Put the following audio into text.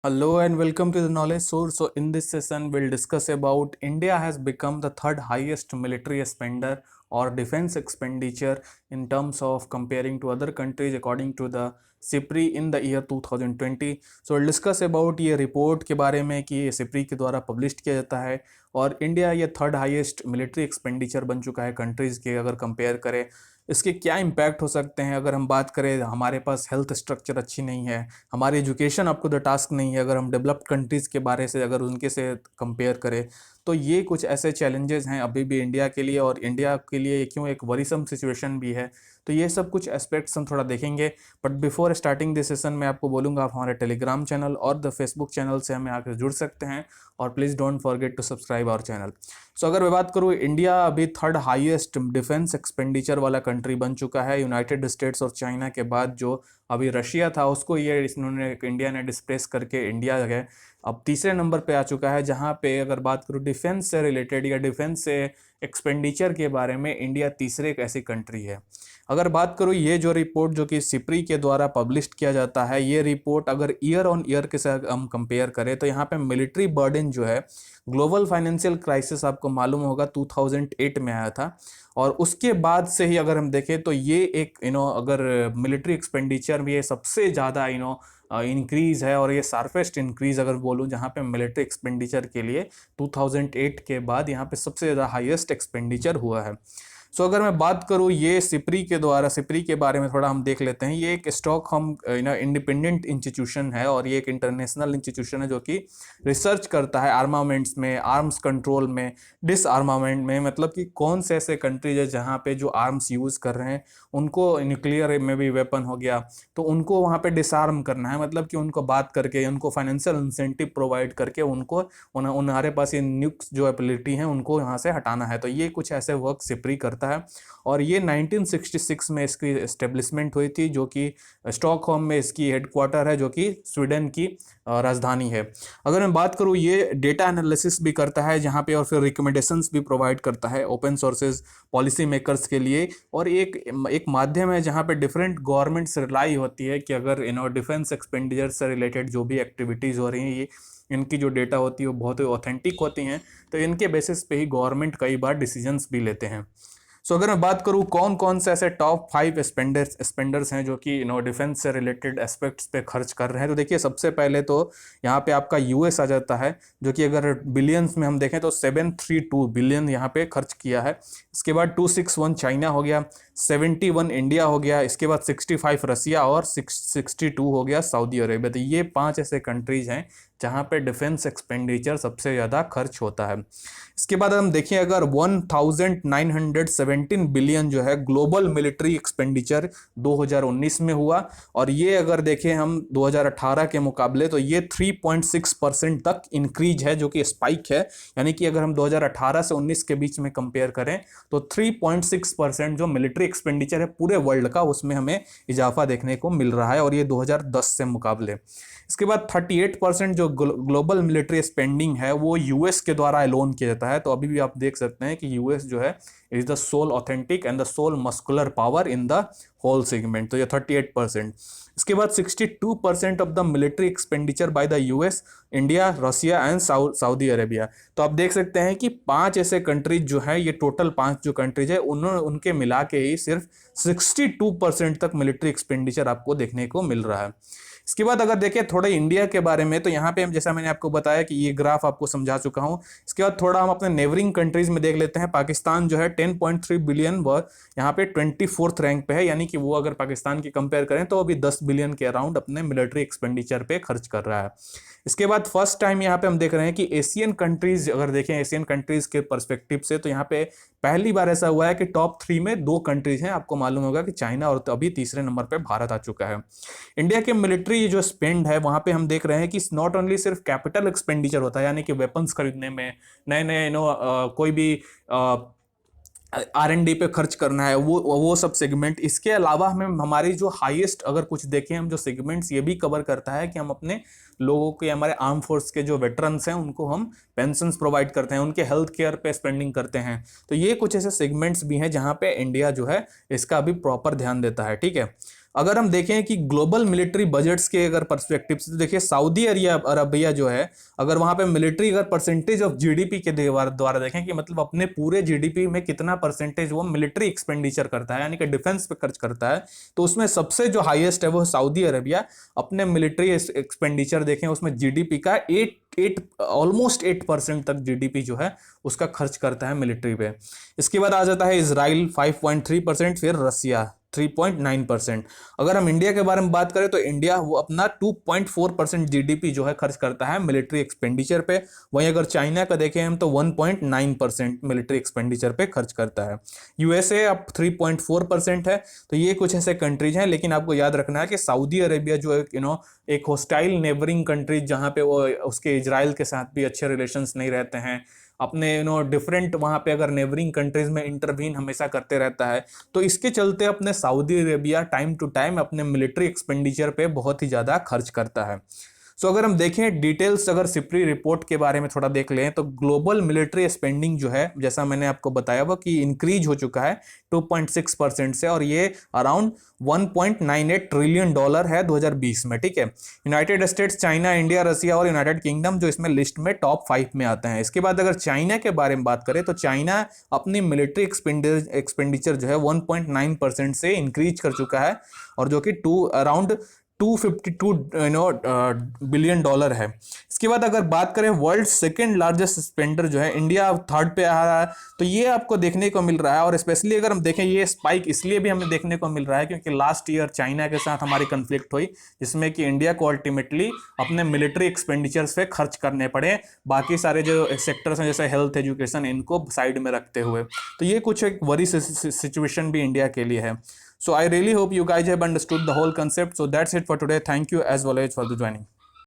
Hello and welcome to the Knowledge Source. So in this session, we'll discuss about India has become the third highest military spender or defense expenditure in terms of comparing to other countries according to the SIPRI in the year 2020. So we'll discuss about ये report के बारे में कि ये SIPRI के द्वारा publish किया जाता है और इंडिया ये थर्ड हाईएस्ट मिलिट्री एक्सपेंडिचर बन चुका है कंट्रीज़ के अगर कंपेयर करें। इसके क्या इम्पैक्ट हो सकते हैं अगर हम बात करें, हमारे पास हेल्थ स्ट्रक्चर अच्छी नहीं है, हमारी education up to the task नहीं है, अगर हम डेवलप्ड कंट्रीज़ के बारे से अगर उनके से कंपेयर करें तो ये कुछ ऐसे चैलेंजेस हैं अभी भी इंडिया के लिए, और इंडिया के लिए क्यों एक वरीसम सिचुएशन भी है। तो ये सब कुछ एस्पेक्ट्स हम थोड़ा देखेंगे। But before starting this session मैं आपको बोलूँगा, आप हमारे टेलीग्राम चैनल और द फेसबुक चैनल से हमें आकर जुड़ सकते हैं और please don't forget to subscribe our channel. So अगर मैं बात करूँ, इंडिया अभी थर्ड हाईएस्ट डिफेंस एक्सपेंडिचर वाला कंट्री बन चुका है यूनाइटेड स्टेट्स और चाइना के बाद। जो अभी रशिया था उसको ये इन्होंने इंडिया ने डिस्प्लेस करके इंडिया है अब तीसरे नंबर पे आ चुका है, जहाँ पे अगर बात करूँ डिफेंस से रिलेटेड या डिफेंस से एक्सपेंडिचर के बारे में, इंडिया तीसरे एक ऐसी कंट्री है। अगर बात करूँ ये जो रिपोर्ट जो कि सिप्री के द्वारा पब्लिश किया जाता है, ये रिपोर्ट अगर ईयर ऑन ईयर के साथ हम कंपेयर करें तो यहाँ पे मिलिट्री बर्डन जो है, ग्लोबल फाइनेंशियल क्राइसिस आपको मालूम होगा 2008 में आया था, और उसके बाद से ही अगर हम देखें तो ये एक अगर मिलिट्री एक्सपेंडिचर भी ये सबसे ज़्यादा इंक्रीज़ है, और ये शार्पेस्ट इंक्रीज़ अगर बोलूँ जहाँ पे मिलिट्री एक्सपेंडिचर के लिए 2008 के बाद यहाँ पे सबसे ज़्यादा हाईएस्ट एक्सपेंडिचर हुआ है। सो अगर मैं बात करूँ ये सिप्री के द्वारा, सिप्री के बारे में थोड़ा हम देख लेते हैं। ये एक स्टॉकहोम इंडिपेंडेंट इंस्टीट्यूशन है और ये एक इंटरनेशनल इंस्टीट्यूशन है जो कि रिसर्च करता है आर्मामेंट्स में, आर्म्स कंट्रोल में, डिसआर्मामेंट में, मतलब कि कौन से ऐसे कंट्रीज है जहाँ पे जो आर्म्स यूज़ कर रहे हैं उनको, न्यूक्लियर में भी वेपन हो गया तो उनको वहाँ पे डिसआर्म करना है, मतलब कि उनको बात करके, उनको फाइनेंशियल इंसेंटिव प्रोवाइड करके उनको उनके पास ये न्यूक्स जो एबिलिटी है उनको यहाँ से हटाना है। तो ये कुछ ऐसे वर्क सिप्री करता है और ये 1966 में इसकी एस्टेब्लिशमेंट हुई थी, जो कि स्टॉकहोम में इसकी हेडक्वार्टर है, जो कि स्वीडन की राजधानी है। अगर मैं बात करूँ ये डेटा एनालिसिस भी करता है जहाँ पे, और फिर रिकमेंडेशंस भी प्रोवाइड करता है ओपन सोर्सेज पॉलिसी मेकर्स के लिए, और एक माध्यम है जहाँ पे डिफरेंट गवर्नमेंट्स रिलाई होती है कि अगर डिफेंस एक्सपेंडिचर से रिलेटेड जो भी एक्टिविटीज़ हो रही हैं, ये इनकी जो डेटा होती है वो बहुत ही ऑथेंटिक होती हैं, तो इनके बेसिस पे ही गवर्नमेंट कई बार डिसीजंस भी लेते हैं। सो अगर मैं बात करूँ कौन कौन से ऐसे टॉप 5 स्पेंडर्स हैं जो कि डिफेंस से रिलेटेड एस्पेक्ट्स पे खर्च कर रहे हैं, तो देखिए सबसे पहले तो यहाँ पे आपका यूएस आ जाता है, जो कि अगर बिलियंस में हम देखें तो 732 बिलियन यहाँ पे खर्च किया है। इसके बाद 261 चाइना हो गया, 71 इंडिया हो गया, इसके बाद 65 रसिया और 62 हो गया सऊदी अरेबिया। तो ये 5 ऐसे कंट्रीज हैं जहाँ पे डिफेंस एक्सपेंडिचर सबसे ज़्यादा खर्च होता है। इसके बाद हम देखें अगर 1917 बिलियन जो है ग्लोबल मिलिट्री एक्सपेंडिचर 2019 में हुआ, और ये अगर देखें हम 2018 के मुकाबले तो ये 3.6% तक इंक्रीज है, जो कि स्पाइक है। यानी कि अगर हम 2018 से 19 के बीच में कंपेयर करें तो 3.6% जो मिलिट्री एक्सपेंडिचर है पूरे वर्ल्ड का, उसमें हमें इजाफा देखने को मिल रहा है, और ये 2010 से मुकाबले। इसके बाद 38% जो ग्लोबल मिलिट्री स्पेंडिंग है वो यूएस के द्वारा अलोन किया जाता है। तो अभी भी आप देख सकते हैं कि यूएस जो है is the sole authentic and the sole muscular power in the whole segment, तो ये 38%। इसके बाद 62% of the military expenditure by the US, India, Russia and Saudi Arabia. तो आप देख सकते हैं कि 5 ऐसे कंट्रीज जो है, ये टोटल 5 जो कंट्रीज है उनके मिला के ही सिर्फ 62% तक मिलिट्री एक्सपेंडिचर आपको देखने को मिल रहा है। इसके बाद अगर देखें थोड़ा इंडिया के बारे में, तो यहाँ पे हम, जैसा मैंने आपको बताया कि ये ग्राफ आपको समझा चुका हूँ। इसके बाद थोड़ा हम अपने नेबरिंग कंट्रीज में देख लेते हैं। पाकिस्तान जो है 10.3 बिलियन वो यहाँ पे 24th रैंक पे है, यानी कि वो अगर पाकिस्तान की कंपेयर करें तो अभी 10 बिलियन के अराउंड अपने मिलिट्री एक्सपेंडिचर पे खर्च कर रहा है। इसके बाद फर्स्ट टाइम यहाँ पे हम देख रहे हैं कि एशियन कंट्रीज, अगर देखें एशियन कंट्रीज के परस्पेक्टिव से, तो यहाँ पे पहली बार ऐसा हुआ है कि टॉप 3 में 2 कंट्रीज हैं। आपको मालूम होगा कि चाइना, और तो अभी तीसरे नंबर पे भारत आ चुका है। इंडिया के मिलिट्री जो स्पेंड है वहां पे हम देख रहे हैं कि नॉट ओनली सिर्फ कैपिटल एक्सपेंडिचर होता है, यानी कि वेपन्स खरीदने में, नए नए कोई भी R&D पे खर्च करना है, वो सब सेगमेंट। इसके अलावा हमें हमारी जो हाईएस्ट अगर कुछ देखें हम, जो सेगमेंट्स ये भी कवर करता है कि हम अपने लोगों के, हमारे आर्म फोर्स के जो वेटरन्स हैं उनको हम पेंशन्स प्रोवाइड करते हैं, उनके हेल्थ केयर पे स्पेंडिंग करते हैं। तो ये कुछ ऐसे सेगमेंट्स भी हैं जहाँ पे इंडिया जो है इसका भी प्रॉपर ध्यान देता है। ठीक है, अगर हम देखें कि ग्लोबल मिलिट्री बजट्स के अगर पर्सपेक्टिव से, तो देखिए सऊदी अरबिया जो है, अगर वहां पे मिलिट्री अगर परसेंटेज ऑफ जीडीपी के द्वारा देखें कि मतलब अपने पूरे जीडीपी में कितना परसेंटेज वो मिलिट्री एक्सपेंडिचर करता है, यानी कि डिफेंस पे खर्च करता है, तो उसमें सबसे जो हाईएस्ट है वो सऊदी अरबिया। अपने मिलिट्री एक्सपेंडिचर देखें उसमें जीडीपी का 8% तक जीडीपी जो है उसका खर्च करता है मिलिट्री पे। इसके बाद आ जाता है इजराइल 5.3%, फिर रसिया 3.9%। अगर हम इंडिया के बारे में बात करें तो इंडिया वो अपना 2.4% जीडीपी जो है खर्च करता है मिलिट्री एक्सपेंडिचर पे। वहीं अगर चाइना का देखें हम तो 1.9% मिलिट्री एक्सपेंडिचर पे खर्च करता है। यूएसए अब 3.4% है। तो ये कुछ ऐसे कंट्रीज हैं, लेकिन आपको याद रखना है कि सऊदी अरेबिया जो एक एक होस्टाइल नेबरिंग कंट्रीज जहाँ पे वो उसके इजराइल के साथ भी अच्छे रिलेशंस नहीं रहते हैं, अपने डिफरेंट वहाँ पे अगर नेबरिंग कंट्रीज में इंटरवीन हमेशा करते रहता है, तो इसके चलते अपने Saudi Arabia time to time अपने मिलिट्री एक्सपेंडिचर पे बहुत ही ज़्यादा खर्च करता है। सो अगर हम देखें डिटेल्स, अगर सिप्री रिपोर्ट के बारे में थोड़ा देख लें, तो ग्लोबल मिलिट्री स्पेंडिंग जो है, जैसा मैंने आपको बताया वो कि इंक्रीज हो चुका है 2.6% से, और ये अराउंड $1.98 ट्रिलियन है 2020 में। ठीक है, यूनाइटेड स्टेट्स, चाइना, इंडिया, रसिया और यूनाइटेड किंगडम जो इसमें लिस्ट में टॉप 5 में आते हैं। इसके बाद अगर चाइना के बारे में बात करें तो चाइना अपनी मिलिट्री एक्सपेंडिचर जो है 1.9% से इंक्रीज कर चुका है, और जो कि अराउंड $252 बिलियन है। इसके बाद अगर बात करें वर्ल्ड सेकंड लार्जेस्ट स्पेंडर जो है, इंडिया थर्ड पे आ रहा है। तो ये आपको देखने को मिल रहा है, और स्पेशली अगर हम देखें ये स्पाइक इसलिए भी हमें देखने को मिल रहा है क्योंकि लास्ट ईयर चाइना के साथ हमारी कन्फ्लिक्ट हुई, जिसमें कि इंडिया को अल्टीमेटली अपने मिलिट्री एक्सपेंडिचर्स पे खर्च करने पड़े, बाकी सारे जो सेक्टर्स हैं जैसे हेल्थ, एजुकेशन, इनको साइड में रखते हुए। तो ये कुछ एक वरी सिचुएशन भी इंडिया के लिए है। So I really hope you guys have understood the whole concept. So that's it for today. Thank you as well as for the joining.